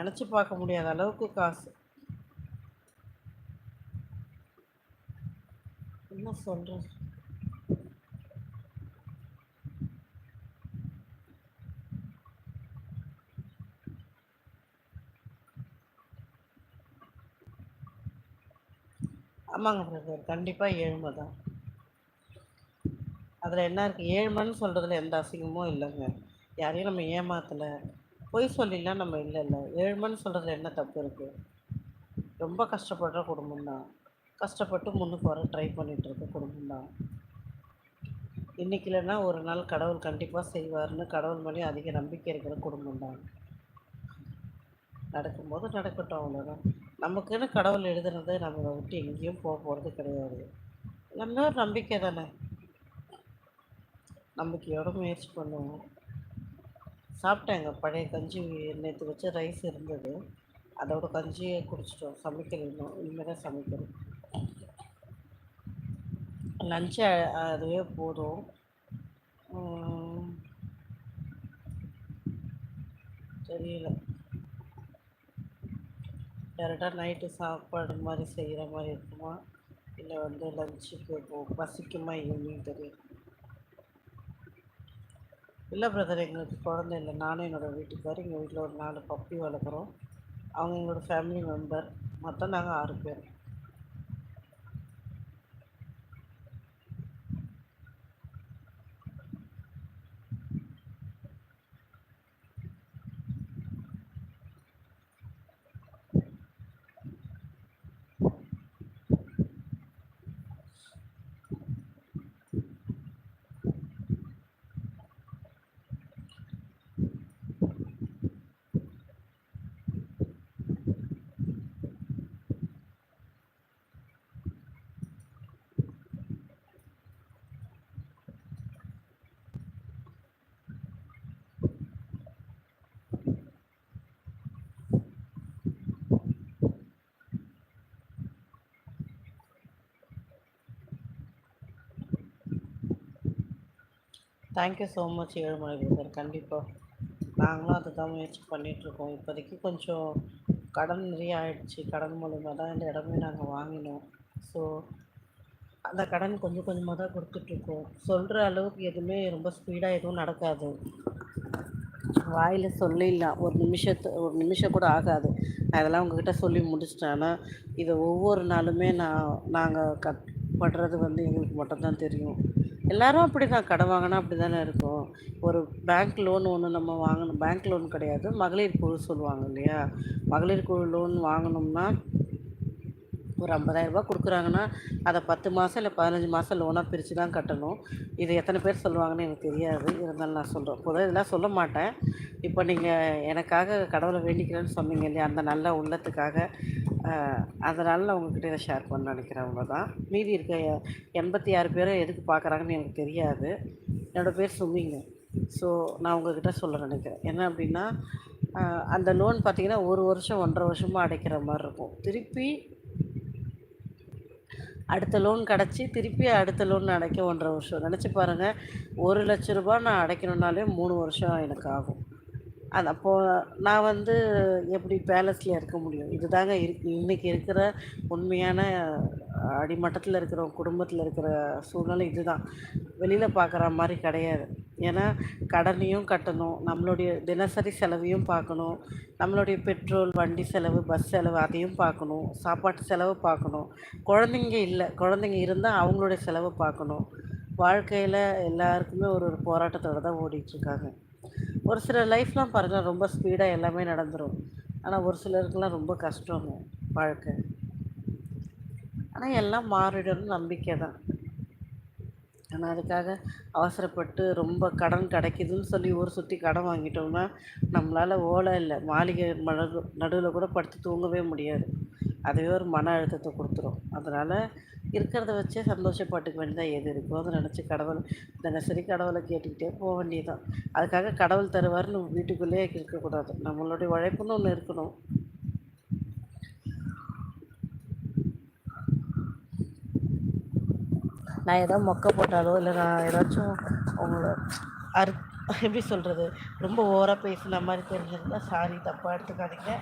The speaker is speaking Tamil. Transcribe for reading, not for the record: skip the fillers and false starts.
நெனச்சு பார்க்க முடியாத அளவுக்கு காசு. என்ன சொல்றது? ஆமாங்க பிரதர். கண்டிப்பா ஏழ்ம தான். அதில என்ன இருக்கு? ஏழ்மைன்னு சொல்றதுல எந்த அசிங்கமும் இல்லங்க. யாரையும் நம்ம ஏமாத்தல. பொய் சொல்லிலாம் நம்ம இல்லல்ல. ஏழ்மைன்னு சொல்றதுல என்ன தப்பு இருக்கு? ரொம்ப கஷ்டப்படுற குடும்பம் தான். கஷ்டப்பட்டு முன்னுக்கு வர ட்ரை பண்ணிட்டு இருக்க குடும்பம் தான். இன்னைக்கு இல்லன்னா ஒரு நாள் கடவுள் கண்டிப்பா செய்வார்ன்னு கடவுள் மேலயும் அதிக நம்பிக்கை இருக்கிற குடும்பம் தான். நடக்கும்போது நடக்கட்டும் அவ்வளோதான். நமக்குன்னு கடவுள் எழுதுனது நம்மள விட்டு எங்கேயும் போறது கிடையாது. எல்லாமே ஒரு நம்பிக்கை தானே. நம்பிக்கையோட முயற்சி பண்ணுவோம். சாப்பிட்டேங்க. பழைய கஞ்சி நேத்து வச்ச ரைஸ் இருந்தது. அதோட கஞ்சிய குடிச்சிட்டோம். சமைக்கல இன்னும். இனிமே தான் சமைக்கணும். லஞ்ச் அதுவே போதும். ம், தெரியல. டேரக்டா நைட்டு சாப்பாடு மாரி செய்ற மாரி இருக்குமா? இல்ல வந்து லஞ்சுக்கு பசிக்குமா ஈவினிங் தெரியல. இல்ல பிரதர், எங்களுக்கு குழந்தை இல்ல. நானும் என்னோட வீட்டுக்காரு, எங்க வீட்ல ஒரு 4 பப்பி வளர்க்குறோம். அவங்க எங்களோட ஃபேமிலி மெம்பர். மொத்தம் நாங்க 6 பேர். Thank you so much Ezhumalai brother. கண்டிப்பா. நாங்களும் அதுதான் முயற்சி பண்ணிட்டுருக்கோம். இப்போதைக்கு கொஞ்சம் கடன் நிறைய ஆயிடுச்சு. கடன் மூலியமா தான் இந்த இடமே நாங்க வாங்கினோம். ஸோ அந்த கடன் கொஞ்சம் கொஞ்சமா தான் குடுத்துட்டுருக்கோம். சொல்ற அளவுக்கு எதுவுமே ரொம்ப ஸ்பீடா எதுவும் நடக்காது. வாயில சொல்லிடலாம். ஒரு நிமிஷம் கூட ஆகாது. நான் இதெல்லாம் உங்ககிட்ட சொல்லி முடிச்சுட்டேன். ஆனா, இத ஒவ்வொரு நாளுமே நாங்க படுறது வந்து எங்களுக்கு மட்டும் தான் தெரியும். எல்லாரும் அப்படிதான். கடன் வாங்குனா அப்படி தானே இருக்கும். ஒரு பேங்க் லோன் ஒண்ணு நம்ம வாங்கணும். பேங்க் லோன் கிடையாது. மகளிர் குழு சொல்லுவாங்க இல்லையா? மகளிர் குழு லோன் வாங்கணும்னா ஒரு ரூ. 50,000 குடுக்குறாங்கன்னா, அத 10 மாசம் இல்ல 15 மாசம் லோனா பிரிச்சு தான் கட்டணும். இது எத்தன பேர் சொல்லுவாங்கன்னு எனக்கு தெரியாது. இருந்தாலும் நான் சொல்றேன். பொதுவா இதெல்லாம் சொல்ல மாட்டேன். இப்ப நீங்க எனக்காக கடவுள வேண்டிக்கிறேன்னு சொன்னீங்க இல்லையா? அந்த நல்ல உள்ளத்துக்காக, அ அதனால நான் உங்ககிட்ட இத ஷேர் பண்ண நெனைக்கிறேன் அவ்வளோதான். மீதி இருக்க 86 பேரும் எதுக்கு பார்க்குறாங்கன்னு எனக்கு தெரியாது. என்னோட பேர் சுமிங்க. ஸோ நான் உங்ககிட்ட சொல்ல நெனைக்கிறேன். என்ன அப்டின்னா, அ அந்த லோன் பார்த்தீங்கன்னா, 1 வருஷம் 1 1/2 வருஷமா அடைக்கிற மாரி இருக்கும். திருப்பி அடுத்த லோன் கிடச்சி, திருப்பி அடுத்த லோன் அடைக்க 1 1/2 வருஷம். நெனச்சு பாருங்க. ரூ. 1,00,000 நான் அடைக்கணும்னாலே 3 வருஷம் எனக்கு ஆகும். அது அப்போ நான் வந்து எப்படி பேலஸ்ல இருக்க முடியும்? இதுதாங்க இன்னைக்கு இருக்கிற உண்மையான அடிமட்டத்தில இருக்கிற குடும்பத்தில இருக்கிற சூழ்நிலை இதுதான். வெளியில பார்க்குற மாரி கிடையாது. ஏன்னா, கடனையும் கட்டணும், நம்மளுடைய தினசரி செலவையும் பார்க்கணும், நம்மளுடைய பெட்ரோல், வண்டி செலவு, பஸ் செலவு அதையும் பார்க்கணும், சாப்பாட்டு செலவு பார்க்கணும். குழந்தைங்க இல்ல. குழந்தைங்க இருந்தா அவங்களுடைய செலவ பார்க்கணும். வாழ்க்கையில எல்லாருக்குமே ஒரு ஒரு போராட்டத்தோட தான் ஓடிட்டுருக்காங்க. ஒரு சிலர் லைஃப்லாம் பாருங்க ரொம்ப ஸ்பீடா எல்லாமே நடந்துரும். ஆனா, ஒரு சிலருக்குலாம் ரொம்ப கஷ்டங்க வாழ்க்கை. ஆனா, எல்லாம் மாறிடும்னு நம்பிக்கை தான். ஆனா, அதுக்காக அவசரப்பட்டு ரொம்ப கடன் கிடைக்குதுன்னு சொல்லி ஊர் சுத்தி கடன் வாங்கிட்டோம்னா, நம்மளால ஓலை இல்ல, மாளிகை நடுவுல கூட படுத்து தூங்கவே முடியாது. அதுவே ஒரு மன அழுத்தத்த குடுத்துரும். அதனால இருக்கிறத வச்சே சந்தோஷப்பட்டுக்க வேண்டியது எது இருக்கோ அத நெனச்சு தினசரி கடவுள கேட்டுக்கிட்டே வேண்டியது தான். அதுக்காக கடவுள் தருவாருன்னு வீட்டுக்குள்ளேயே இருக்கக்கூடாது. நம்மளுடைய உழைப்புன்னு ஒண்ணு இருக்கணும். நான் ஏதோ மொக்க போட்டாலோ, இல்ல நான் ஏதாச்சும் உங்கள அறு எப்படி சொல்றது? ரொம்ப ஓவரா பேசுன மாரி தெரிஞ்சிருந்தா சாரி, தப்பா எடுத்துக்காதீங்க.